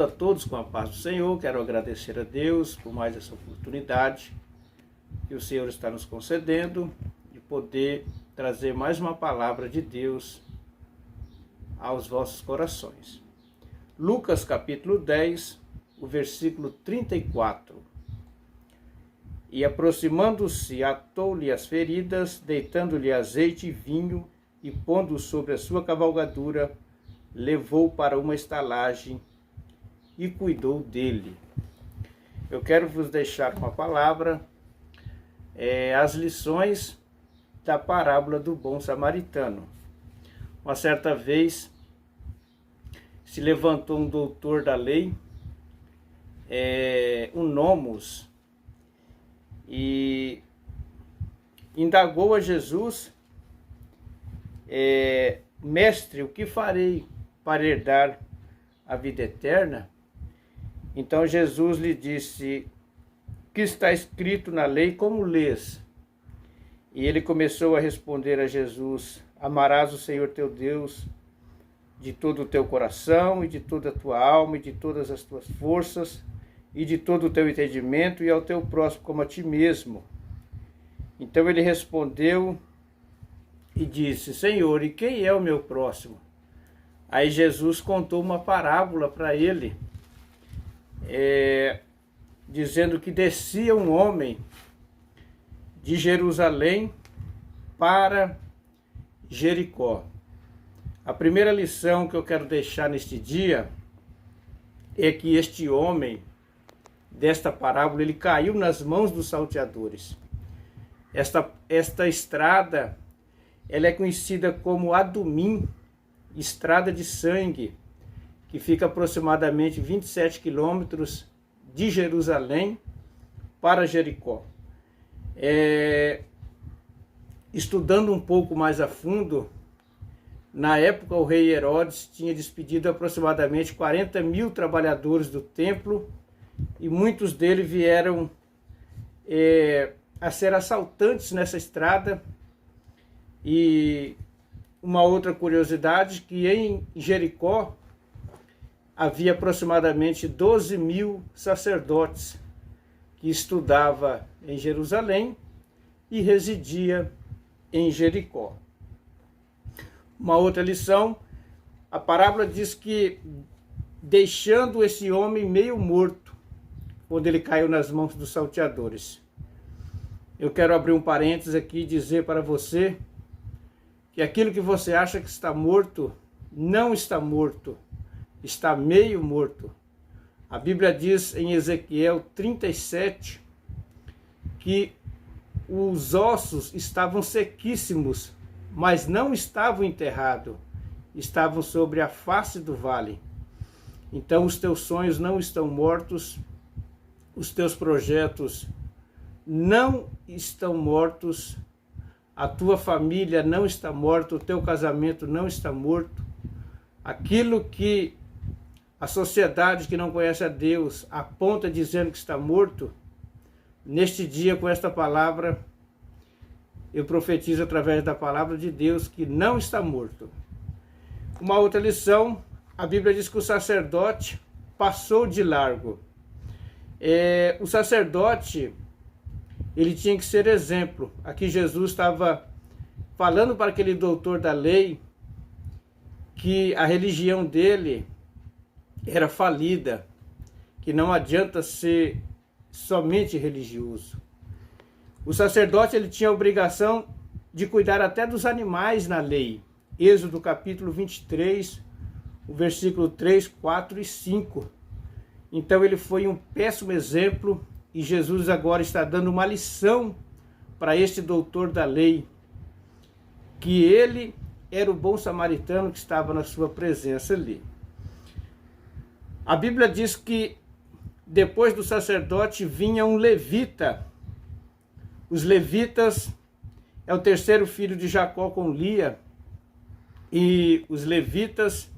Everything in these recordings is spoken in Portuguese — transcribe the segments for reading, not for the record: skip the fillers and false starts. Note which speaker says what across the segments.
Speaker 1: A todos com a paz do Senhor, quero agradecer a Deus por mais essa oportunidade que o Senhor está nos concedendo de poder trazer mais uma palavra de Deus aos vossos corações. Lucas capítulo 10, o versículo 34. E aproximando-se, atou-lhe as feridas, deitando-lhe azeite e vinho, e pondo sobre a sua cavalgadura, levou para uma estalagem e cuidou dele. Eu quero vos deixar uma palavra, as lições da parábola do bom samaritano. Uma certa vez se levantou um doutor da lei, um nomos, e indagou a Jesus: mestre, o que farei para herdar a vida eterna? Então Jesus lhe disse: que está escrito na lei, como lês? E ele começou a responder a Jesus: amarás o Senhor teu Deus de todo o teu coração, e de toda a tua alma, e de todas as tuas forças, e de todo o teu entendimento, e ao teu próximo como a ti mesmo. Então ele respondeu e disse: Senhor, e quem é o meu próximo? Aí Jesus contou uma parábola para ele, dizendo que descia um homem de Jerusalém para Jericó. A primeira lição que eu quero deixar neste dia é que este homem, desta parábola, ele caiu nas mãos dos salteadores. Esta estrada, ela é conhecida como Adumim, estrada de sangue, que fica aproximadamente 27 quilômetros de Jerusalém para Jericó. Estudando um pouco mais a fundo, na época o rei Herodes tinha despedido aproximadamente 40 mil trabalhadores do templo, e muitos deles vieram a ser assaltantes nessa estrada. E uma outra curiosidade, que em Jericó havia aproximadamente 12 mil sacerdotes que estudavam em Jerusalém e residia em Jericó. Uma outra lição, a parábola diz que, deixando esse homem meio morto, quando ele caiu nas mãos dos salteadores. Eu quero abrir um parênteses aqui e dizer para você que aquilo que você acha que está morto, não está morto, está meio morto. A Bíblia diz em Ezequiel 37 que os ossos estavam sequíssimos, mas não estavam enterrados, estavam sobre a face do vale. Então os teus sonhos não estão mortos, os teus projetos não estão mortos, a tua família não está morta, o teu casamento não está morto. Aquilo que a sociedade que não conhece a Deus aponta dizendo que está morto, neste dia, com esta palavra, eu profetizo através da palavra de Deus que não está morto. Uma outra lição, a Bíblia diz que o sacerdote passou de largo. O sacerdote, ele tinha que ser exemplo. Aqui Jesus estava falando para aquele doutor da lei que a religião dele era falida, que não adianta ser somente religioso. O sacerdote, ele tinha a obrigação de cuidar até dos animais na lei. Êxodo capítulo 23, o versículo 3, 4 e 5. Então ele foi um péssimo exemplo, e Jesus agora está dando uma lição para este doutor da lei, que ele era o bom samaritano que estava na sua presença ali. A Bíblia diz que depois do sacerdote vinha um levita. Os levitas é o terceiro filho de Jacó com Lia, e os levitas,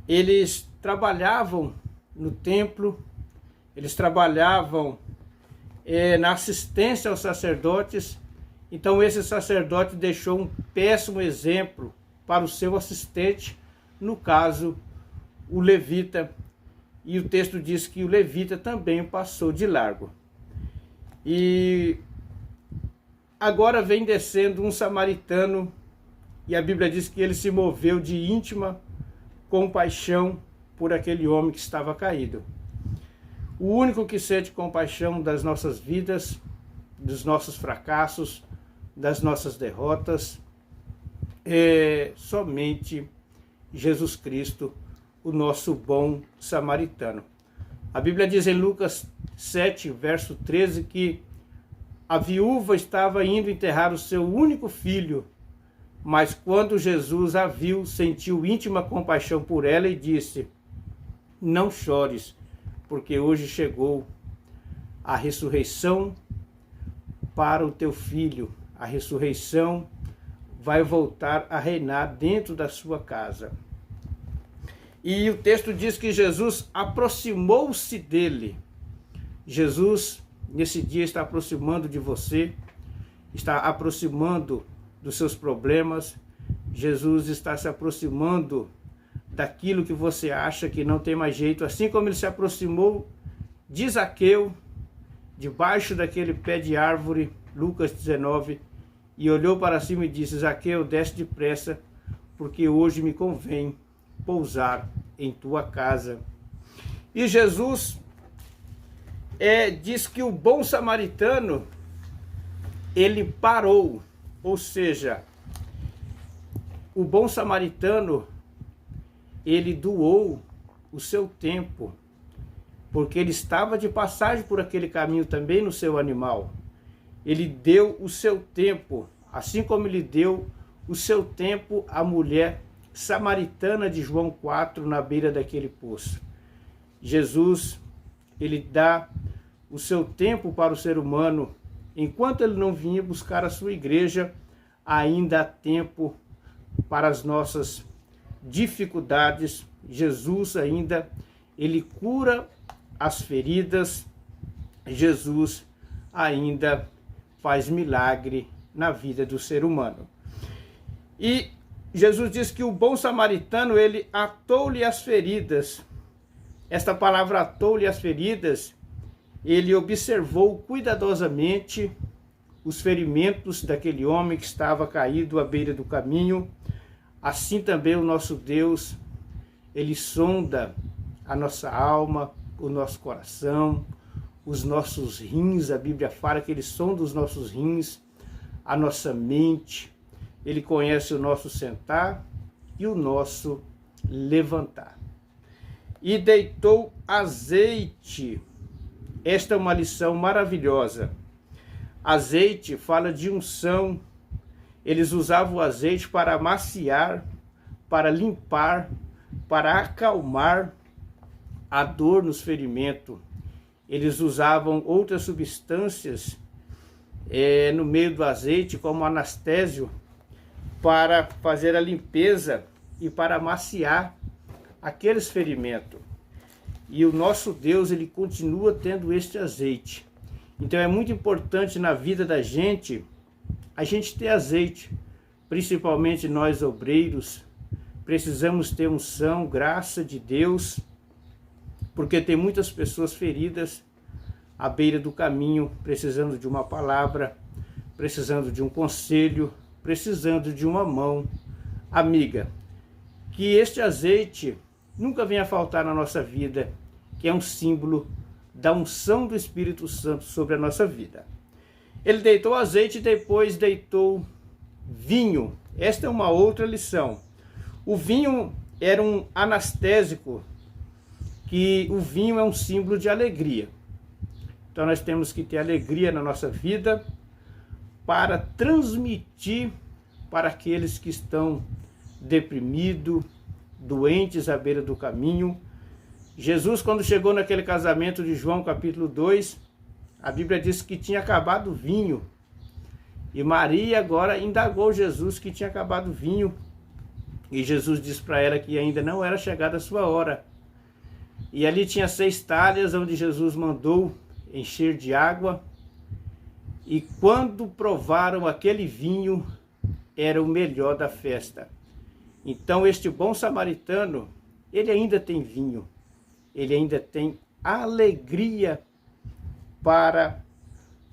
Speaker 1: eles trabalhavam no templo, eles trabalhavam na assistência aos sacerdotes. Então esse sacerdote deixou um péssimo exemplo para o seu assistente, no caso, o levita, e o texto diz que o levita também passou de largo. E agora vem descendo um samaritano, e a Bíblia diz que ele se moveu de íntima compaixão por aquele homem que estava caído. O único que sente compaixão das nossas vidas, dos nossos fracassos, das nossas derrotas, é somente Jesus Cristo, o nosso bom samaritano. A Bíblia diz em Lucas 7, verso 13, que a viúva estava indo enterrar o seu único filho, mas quando Jesus a viu, sentiu íntima compaixão por ela e disse: não chores, porque hoje chegou a ressurreição para o teu filho. A ressurreição vai voltar a reinar dentro da sua casa. E o texto diz que Jesus aproximou-se dele. Jesus, nesse dia, está aproximando de você, está aproximando dos seus problemas. Jesus está se aproximando daquilo que você acha que não tem mais jeito, assim como ele se aproximou de Zaqueu, debaixo daquele pé de árvore, Lucas 19, e olhou para cima e disse: Zaqueu, desce depressa, porque hoje me convém pousar em tua casa. E Jesus diz que o bom samaritano, ele parou, ou seja, o bom samaritano, ele doou o seu tempo, porque ele estava de passagem por aquele caminho também no seu animal. Ele deu o seu tempo, assim como ele deu o seu tempo à mulher samaritana de João 4, na beira daquele poço. Jesus, ele dá o seu tempo para o ser humano. Enquanto ele não vinha buscar a sua igreja, ainda há tempo para as nossas dificuldades. Jesus ainda, ele cura as feridas. Jesus ainda faz milagre na vida do ser humano. E Jesus diz que o bom samaritano, ele atou-lhe as feridas. Esta palavra atou-lhe as feridas, ele observou cuidadosamente os ferimentos daquele homem que estava caído à beira do caminho. Assim também o nosso Deus, ele sonda a nossa alma, o nosso coração, os nossos rins. A Bíblia fala que ele sonda os nossos rins, a nossa mente. Ele conhece o nosso sentar e o nosso levantar. E deitou azeite. Esta é uma lição maravilhosa. Azeite fala de unção. Eles usavam o azeite para amaciar, para limpar, para acalmar a dor nos ferimentos. Eles usavam outras substâncias no meio do azeite, como anestésio, para fazer a limpeza e para amaciar aqueles ferimentos. E o nosso Deus, ele continua tendo este azeite. Então é muito importante na vida da gente, a gente ter azeite, principalmente nós obreiros. Precisamos ter unção, graça de Deus, porque tem muitas pessoas feridas à beira do caminho, precisando de uma palavra, precisando de um conselho, precisando de uma mão amiga. Que este azeite nunca venha faltar na nossa vida, que é um símbolo da unção do Espírito Santo sobre a nossa vida. Ele deitou azeite e depois deitou vinho. Esta é uma outra lição. O vinho era um anestésico, que o vinho é um símbolo de alegria. Então nós temos que ter alegria na nossa vida para transmitir para aqueles que estão deprimidos, doentes à beira do caminho. Jesus, quando chegou naquele casamento de João capítulo 2, a Bíblia diz que tinha acabado o vinho. E Maria agora indagou Jesus que tinha acabado o vinho. E Jesus disse para ela que ainda não era chegada a sua hora. E ali tinha 6 talhas, onde Jesus mandou encher de água. E quando provaram aquele vinho, era o melhor da festa. Então este bom samaritano, ele ainda tem vinho. Ele ainda tem alegria para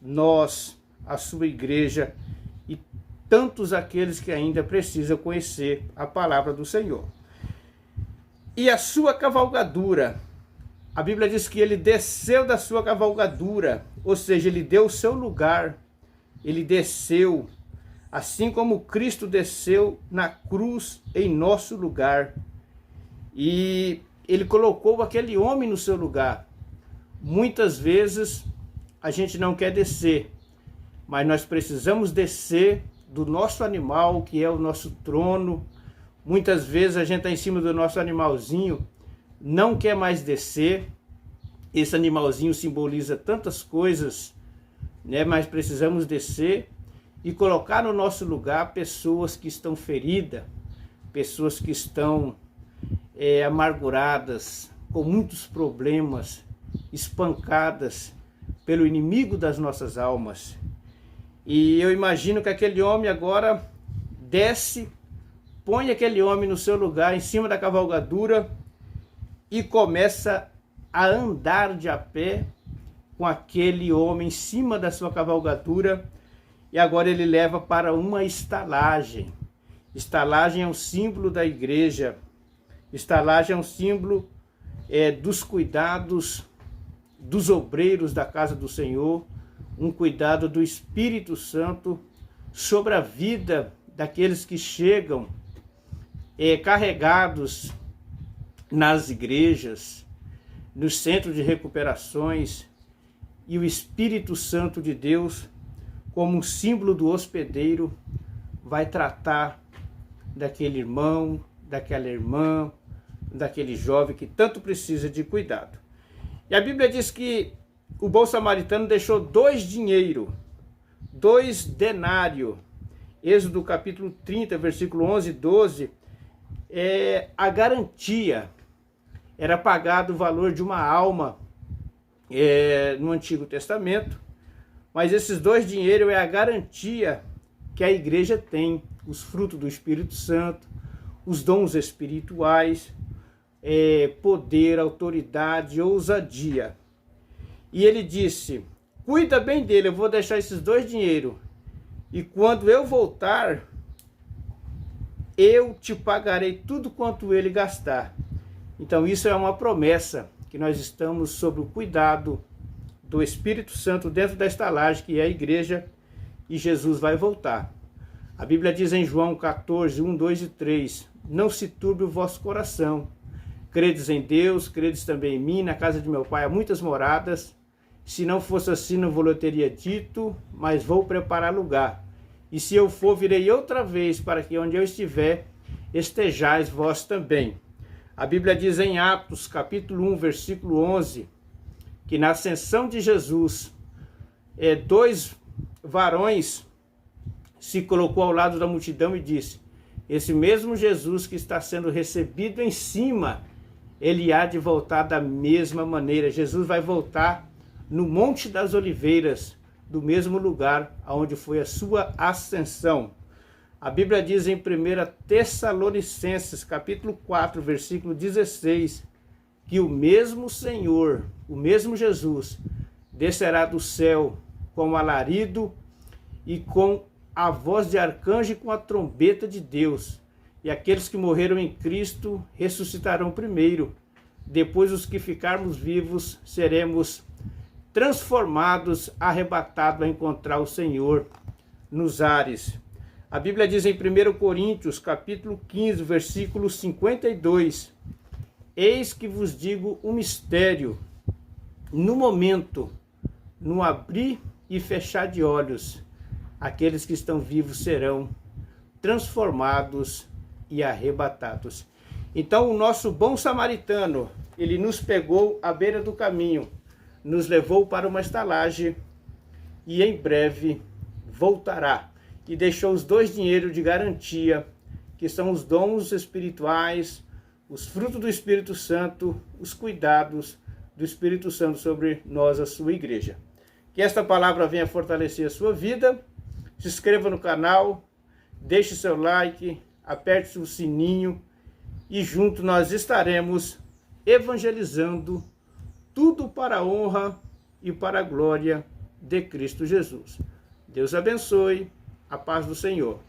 Speaker 1: nós, a sua igreja, e tantos aqueles que ainda precisam conhecer a palavra do Senhor. E a sua cavalgadura, a Bíblia diz que ele desceu da sua cavalgadura, ou seja, ele deu o seu lugar, ele desceu, assim como Cristo desceu na cruz em nosso lugar. E ele colocou aquele homem no seu lugar. Muitas vezes a gente não quer descer, mas nós precisamos descer do nosso animal, que é o nosso trono. Muitas vezes a gente está em cima do nosso animalzinho, não quer mais descer. Esse animalzinho simboliza tantas coisas, né? Mas precisamos descer e colocar no nosso lugar pessoas que estão feridas, pessoas que estão amarguradas, com muitos problemas, espancadas pelo inimigo das nossas almas. E eu imagino que aquele homem agora desce, põe aquele homem no seu lugar, em cima da cavalgadura, e começa a andar de a pé com aquele homem em cima da sua cavalgadura, e agora ele leva para uma estalagem. Estalagem é um símbolo da igreja, estalagem é um símbolo dos cuidados dos obreiros da casa do Senhor, um cuidado do Espírito Santo sobre a vida daqueles que chegam carregados nas igrejas, nos centros de recuperações, e o Espírito Santo de Deus, como um símbolo do hospedeiro, vai tratar daquele irmão, daquela irmã, daquele jovem que tanto precisa de cuidado. E a Bíblia diz que o bom samaritano deixou 2 dinheiro, 2 denário. Êxodo capítulo 30, versículo 11 e 12, a garantia. Era pagado o valor de uma alma no Antigo Testamento, mas esses 2 dinheiros é a garantia que a igreja tem, os frutos do Espírito Santo, os dons espirituais, poder, autoridade, ousadia. E ele disse: cuida bem dele, eu vou deixar esses 2 dinheiros, e quando eu voltar, eu te pagarei tudo quanto ele gastar. Então isso é uma promessa, que nós estamos sob o cuidado do Espírito Santo dentro da estalagem, que é a igreja, e Jesus vai voltar. A Bíblia diz em João 14, 1, 2 e 3, não se turbe o vosso coração, credes em Deus, credes também em mim, na casa de meu pai há muitas moradas, se não fosse assim não vou teria dito, mas vou preparar lugar, e se eu for virei outra vez, para que onde eu estiver, estejais vós também. A Bíblia diz em Atos, capítulo 1, versículo 11, que na ascensão de Jesus, 2 varões se colocou ao lado da multidão e disse: esse mesmo Jesus que está sendo recebido em cima, ele há de voltar da mesma maneira. Jesus vai voltar no Monte das Oliveiras, do mesmo lugar onde foi a sua ascensão. A Bíblia diz em 1 Tessalonicenses, capítulo 4, versículo 16, que o mesmo Senhor, o mesmo Jesus, descerá do céu com alarido e com a voz de arcanjo e com a trombeta de Deus. E aqueles que morreram em Cristo ressuscitarão primeiro. Depois os que ficarmos vivos seremos transformados, arrebatados a encontrar o Senhor nos ares. A Bíblia diz em 1 Coríntios, capítulo 15, versículo 52, eis que vos digo um mistério, no momento, no abrir e fechar de olhos, aqueles que estão vivos serão transformados e arrebatados. Então o nosso bom samaritano, ele nos pegou à beira do caminho, nos levou para uma estalagem e em breve voltará. E deixou os 2 dinheiros de garantia, que são os dons espirituais, os frutos do Espírito Santo, os cuidados do Espírito Santo sobre nós, a sua igreja. Que esta palavra venha fortalecer a sua vida. Se inscreva no canal, deixe seu like, aperte o sininho e junto nós estaremos evangelizando, tudo para a honra e para a glória de Cristo Jesus. Deus abençoe, a paz do Senhor.